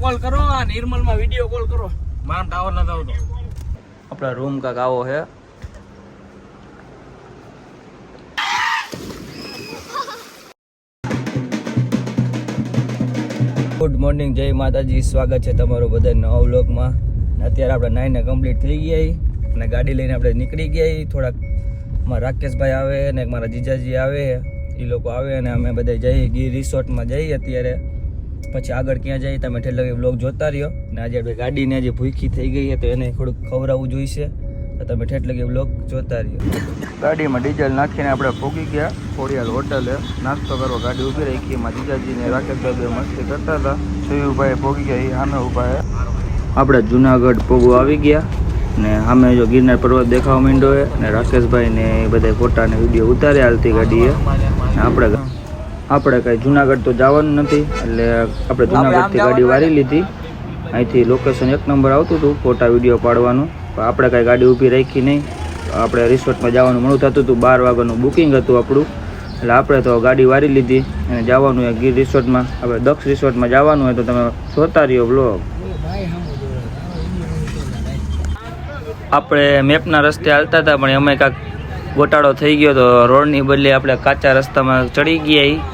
Call કરો આ નિર્મલમાં video call કરો. મારા ટાવર ન આવતો. આપણા રૂમ કાક આવો હે. ગુડ મોર્નિંગ, જય માતાજી. સ્વાગત છે તમારું બધા નવા વ્લોગમાં. અત્યારે આપણે 9 કમ્પ્લીટ થઈ ગયા અને ગાડી લઈને આપણે નીકળી ગયા. થોડાક મારા રાકેશભાઈ આવે ને મારા જીજાજી આવે, એ લોકો આવે અને અમે બધા જઈએ ગીર રિસોર્ટમાં જઈએ. અત્યારે પછી આગળ ક્યાં જઈએ તમે ઠેર વ્લોગ જોતા રહ્યો. અને આજે આપણે ગાડીને આજે ભૂખી થઈ ગઈ છે તો એને થોડુંક ખવડાવવું જોઈશે, તો તમે ઠેર લગી વ્લોગ જોતા રહ્યો. ગાડીમાં ડીઝલ નાખીને આપણે પહોંચી ગયા ખોડિયાલ હોટલે નાસ્તો કરવા. ગાડી ઊભી રાખી, એમાં જીજાજીને રાકેશભાઈ મસ્તી કરતા હતા. સયુભાઈ પહોંચી ગયા, એ સામે ઊભા છે. આપણે જુનાગઢ પોગો આવી ગયા ને સામે જો ગિરનાર પર્વત દેખાવા માંડ્યો છે ને રાકેશભાઈ ને એ બધા ફોટા ને વિડીયો ઉતાર્યા હાલતી ગાડીએ. આપણે કઈ જુનાગઢ તો જવાનું નથી એટલે આપણે જુનાગઢથી ગાડી વારી લીધી. અહીંથી લોકેશન 1 નંબર આવતું હતું ફોટા વિડીયો પાડવાનું, પણ આપણે કાંઈ ગાડી ઊભી રાખી નહીં. આપણે રિસોર્ટમાં જવાનું મળું થતું હતું, 12 વાગ્યાનું બુકિંગ હતું આપણું, એટલે આપણે તો ગાડી વારી લીધી અને જવાનું હોય ગીર રિસોર્ટમાં. આપણે દક્ષ રિસોર્ટમાં જવાનું હોય તો તમે જોતા રહ્યો બ્લોગ. આપણે મેપના રસ્તે હાલતા હતા પણ એમાં કાંઈક ગોટાળો થઈ ગયો તો રોડની બદલે આપણે કાચા રસ્તામાં ચડી ગયા.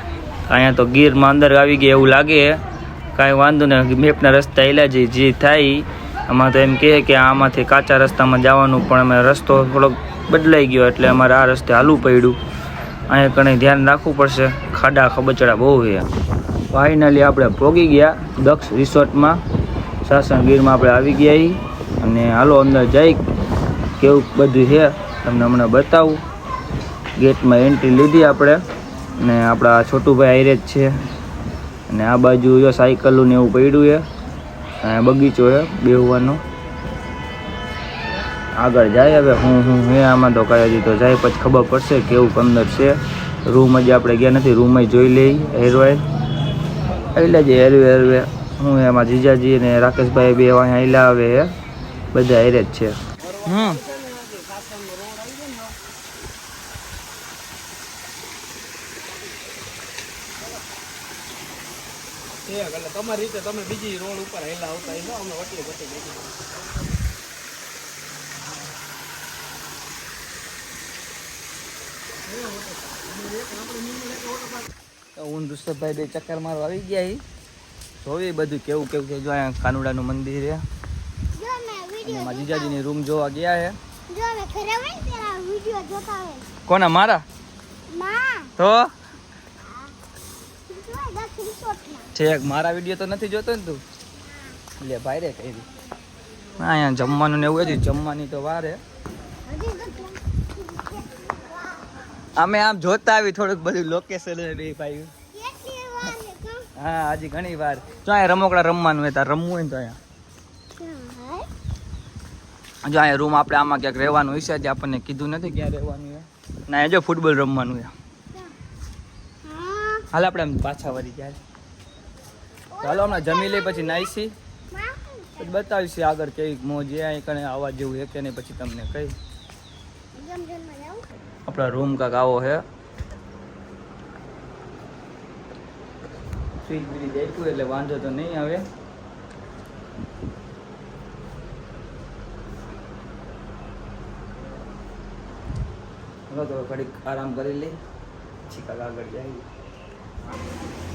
અહીંયા તો ગીરમાં અંદર આવી ગયા એવું લાગે. કાંઈ વાંધો નહીં, મેપના રસ્તા એલા જે થાય આમાં તો એમ કહે કે આમાંથી કાચા રસ્તામાં જવાનું, પણ અમે રસ્તો થોડોક બદલાઈ ગયો એટલે અમારે આ રસ્તે હાલવું પડ્યું. અહીંયા કંઈ ધ્યાન રાખવું પડશે, ખાડા ખબચડા બહુ છે. ફાઇનલી આપણે પહોંચી ગયા દક્ષ રિસોર્ટમાં, સાસણગીરમાં આપણે આવી ગયા. અને હાલો અંદર જઈ કેવું બધું છે તમને હમણાં બતાવું. ગેટમાં એન્ટ્રી લીધી આપણે અને આપણા છોટુભાઈ હારે જ છે. અને આ બાજુ જો સાયકલું ને એવું પડ્યું છે, અને બગીચો છે બેહવાનો. આગળ જાય હવે હું હે આમાં તો કાંઈ હજી તો જાય પછી ખબર પડશે કેવું અંદર છે. રૂમ હજી આપણે ગયા નથી, રૂમ જોઈ લઈ. હેરવાય એટલે જ હેરવે હું એમાં જીજાજી ને રાકેશભાઈ બે અહીંયા આયલા આવે હે, બધા હેરે જ છે. તમારી રીતે તમે બીજી રોડ ઉપર હેલા આવતા અમે વટલી બટી હું ઋષભભાઈ બે ચક્કર મારવા આવી ગયા. જોઈ બધું કેવું કેવું છે. જો અહીંયા કાનુડાનું મંદિર છે. અને જીજાજીની રૂમ જોવા ગયા છે. કોના? મારા તો ઠેક મારા વિડીયો તો નથી જોતો ને તું? લે ભાઈ રે કઈ અહીંયા જમવાનું ને એવું હજી જમવાની તો વાર હે. અમે આમ જોતા આવી થોડુંક બધું લોકેશન ભાઈ. હા હજી ઘણી વાર. જો અહીંયા રમકડા રમવાનું હોય તાર રમવું હોય ને તો અહીંયા જો અહીંયા રૂમ આપણે આમાં ક્યાંક રહેવાનું હોય છે. આજે આપણને કીધું નથી ક્યાં રહેવાનું હોય. ના જો ફૂટબોલ રમવાનું હોય. હાલ આપણે આમ પાછા વળી જાય. ચાલો હમણાં જમી લઈ પછી નાઈશી પછી બતાવીશી આગળ કેવી મોજ અહીં કણે આવવા જેવું છે કે નહીં પછી તમને કઈ. આપણા રૂમ કાંક આવો છે. સ્વીચ બીજી જઈશું એટલે વાંધો તો નહીં આવે. હવે તો ઘડીક આરામ કરી લઈ પછી કાંક આગળ જાય.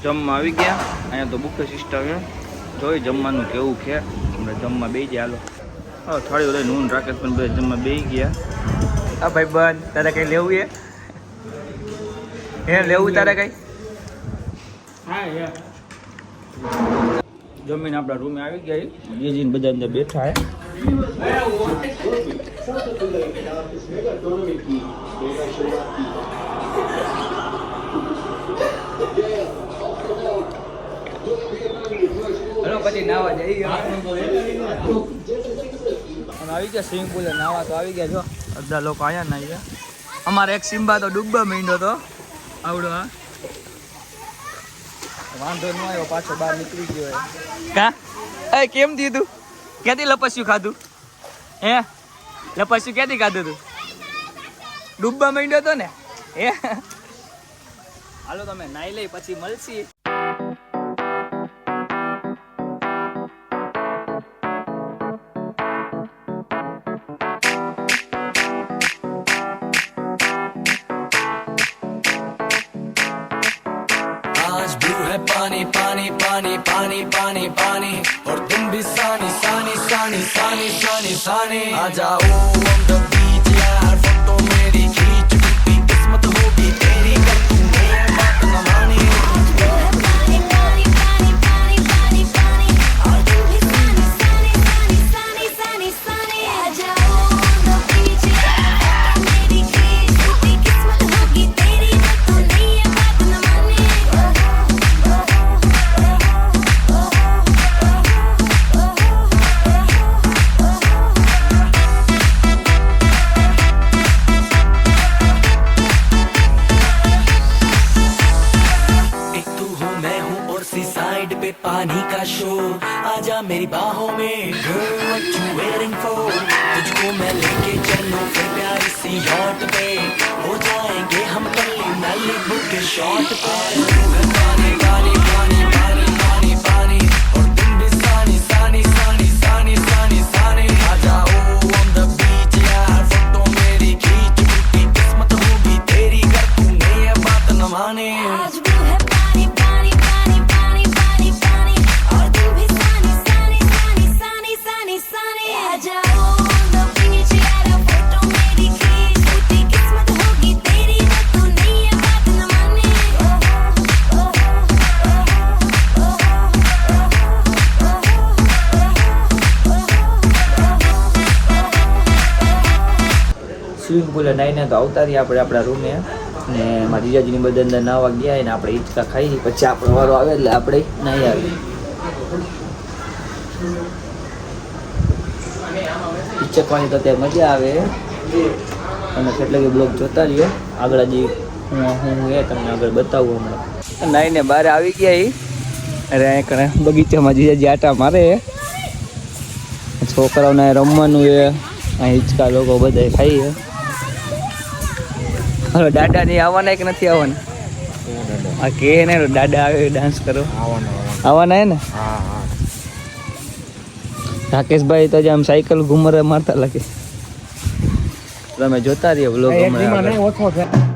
જમવા આવી ગયા. અહીંયા તો બુફે સિસ્ટમ છે. જોઈ જમવાનું કેવું છે. હમણાં જમવા બેસી ગયા. હાલો હા થોડી ઓલી નૂન રાકેશ પણ બધા જમવા બેસી ગયા. હા ભાઈ બંધ તારે કઈ લેવું હે લેવું તારે કઈ? હા જમીન આપણા રૂમે આવી ગયા. બેજીને બધા અંદર બેઠા હે. પછી નાવા જઈ આવી ગયા સ્વિમિંગ પુલ નાવા તો આવી ગયા. જો બધા લોકો આયા નાઈ. અમારે એક સિમ્બા તો ડૂબવા માંડ્યો તો આવડો. હા વાંધો ન આવ્યો, પાછો બહાર નીકળી ગયો. કા એ કેમ દીધું? ક્યાંથી લપસ્યું ખાધું? હે લપસ્યું ક્યાંથી ખાધું તું? ડૂબવા માંડ્યો તો ને. હે હાલો તમે નાઈ લઈ પછી મળશી. है पानी पानी पानी पानी पानी पानी और तुम भी सानी सानी सानी सानी सानी सानी आ जाओ on the beach यार फोटो मेरी खींच टूटी किस्मत होगी तेरी कर तूने ये बात न मानी पानी पानी पानी पानी पानी पानी और तुम भी सानी सानी सानी सानी सानी सानी आ जाओ on the beach यार मेरी खींच टूटी किस्मत होगी तेरी पर तूने ये बात न मानी एक तू हूँ मैं हूँ और सी साइड पे पानी का शोर आजा मेरी बाहों में Girl, what you waiting for? तुझको मैं लेके चलूं फिर प्यारी सी यॉट पे हो जाएंगे हम कल्ली मैलिबू के शॉट पे पानी पानी पानी पानी पानी पानी और तुम भी सानी सानी सानी सानी सानी सानी आ जाओ on the beach यार फोटो मेरी खींच टूटी किस्मत होगी तेरी कर तूने ये बात न मानी आज वो है पानी पानी पानी पानी पानी पानी और तुम भी सानी सानी सानी सानी सानी सानी आ जाओ on the beach यार फोटो मेरी खींच टूटी किस्मत होगी तेरी पर तूने ये बात न मानी સ્વિમિંગ પુલે નાહીને તો આવતા રહીએ આપણે આપણા રૂમે ને મારા જીજાજીની બધા અંદર નાહવા ગયા ને આપણે હિંચકા ખાઈ પછી આપણો વારો આવે એટલે આપણે નાહી આવીએ હિંચકવાની તો ત્યાં મજા આવે અને એટલે કે બ્લોગ જોતા રહ્યો આગળ હજી હું એ તમને આગળ બતાવું હમણાં નાહીને બહાર આવી ગયા અરે અહીંયા બગીચામાં જીજાજી આટા મારે છોકરાઓને રમવાનું એ અહીં હિંચકા લોકો બધા ખાઈએ હલો દાદા ની આવવાના કે નથી આવવાના આ કે ને દાદા આવે ડાન્સ કરો આવવાના હે ને રાકેશભાઈ તો આમ સાયકલ ઘુમરે મારતા લાગે તમે જોતા રહીએ બ્લોગ હમણાં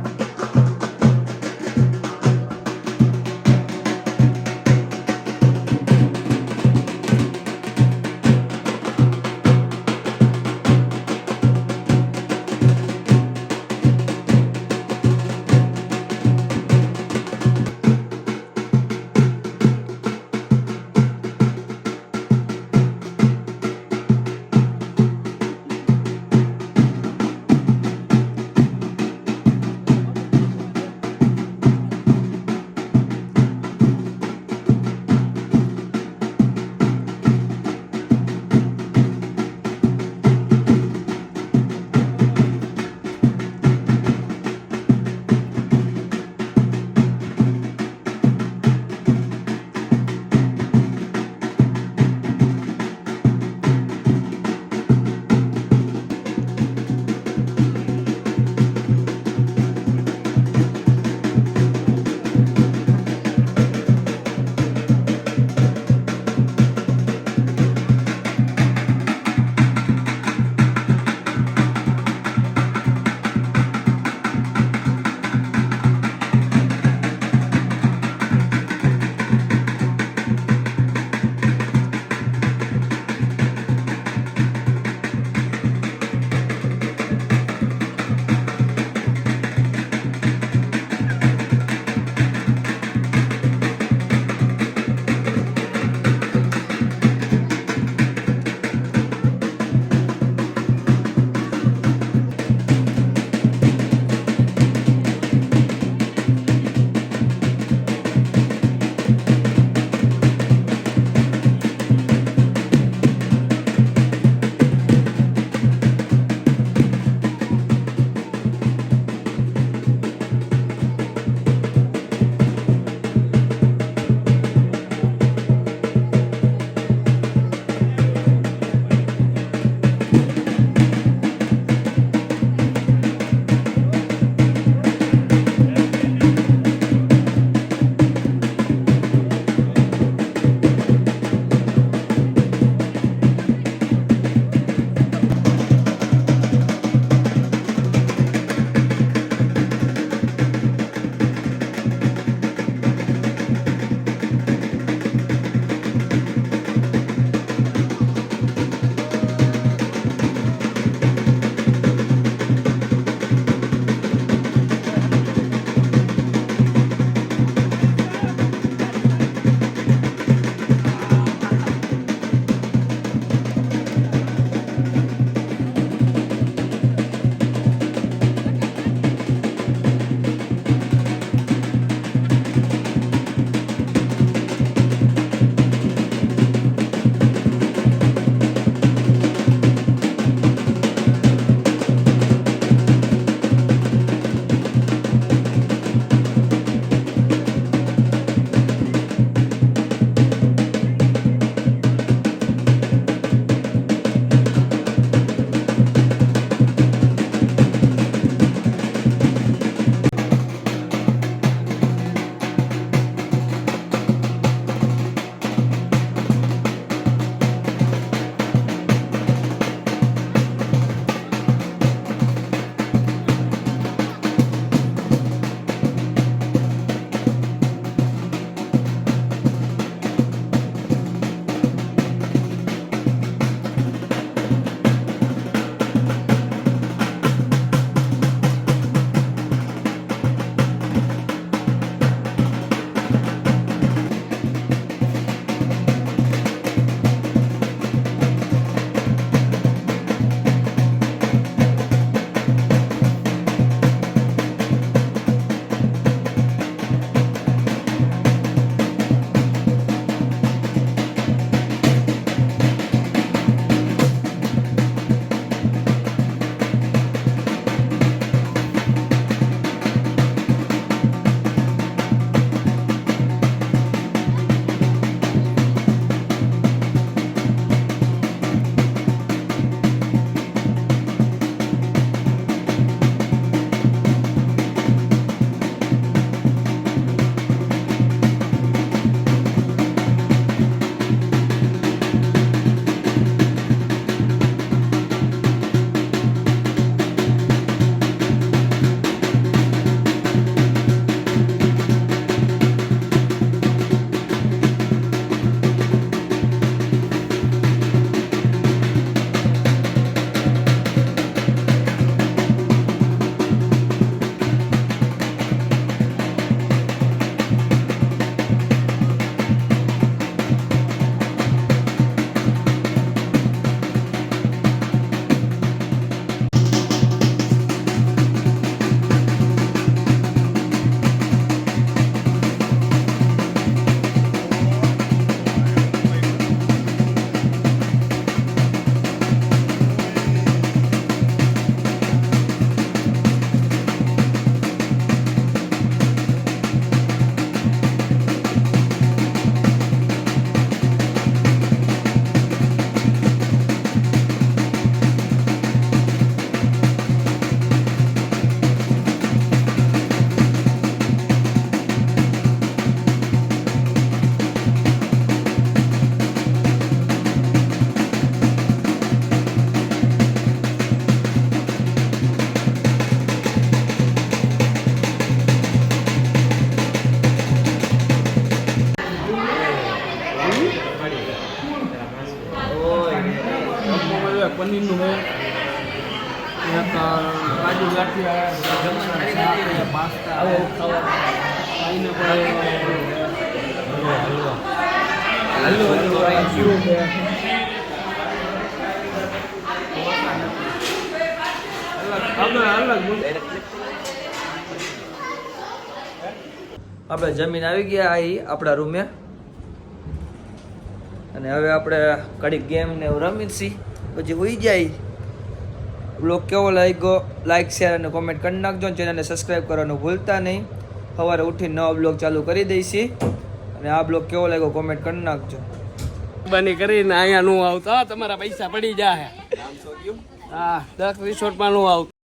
પનીરનું છે, એક કાજુ ગાંઠિયા, પાસ્તા, પાઇનેપલ હલવો છે. આપણે જમીન આવી ગયા અહીં આપણા રૂમે અને હવે આપણે ઘડીક ગેમ ને એવું રમી છીએ પછી હોઈ જાય. બ્લોગ કેવો લાગ્યો લાઈક શેર અને કોમેન્ટ કરી નાખજો. ચેનલને સબસ્ક્રાઈબ કરવાનું ભૂલતા નહીં. સવારે ઉઠીને નવો બ્લોગ ચાલુ કરી દઈશી અને આ બ્લોગ કેવો લાગ્યો કોમેન્ટ કરી નાખજો. બની કરીને અહીંયા નું આવતા તમારા પૈસા પડી જાય. હા 10 રિસોર્ટમાં નું આવતું.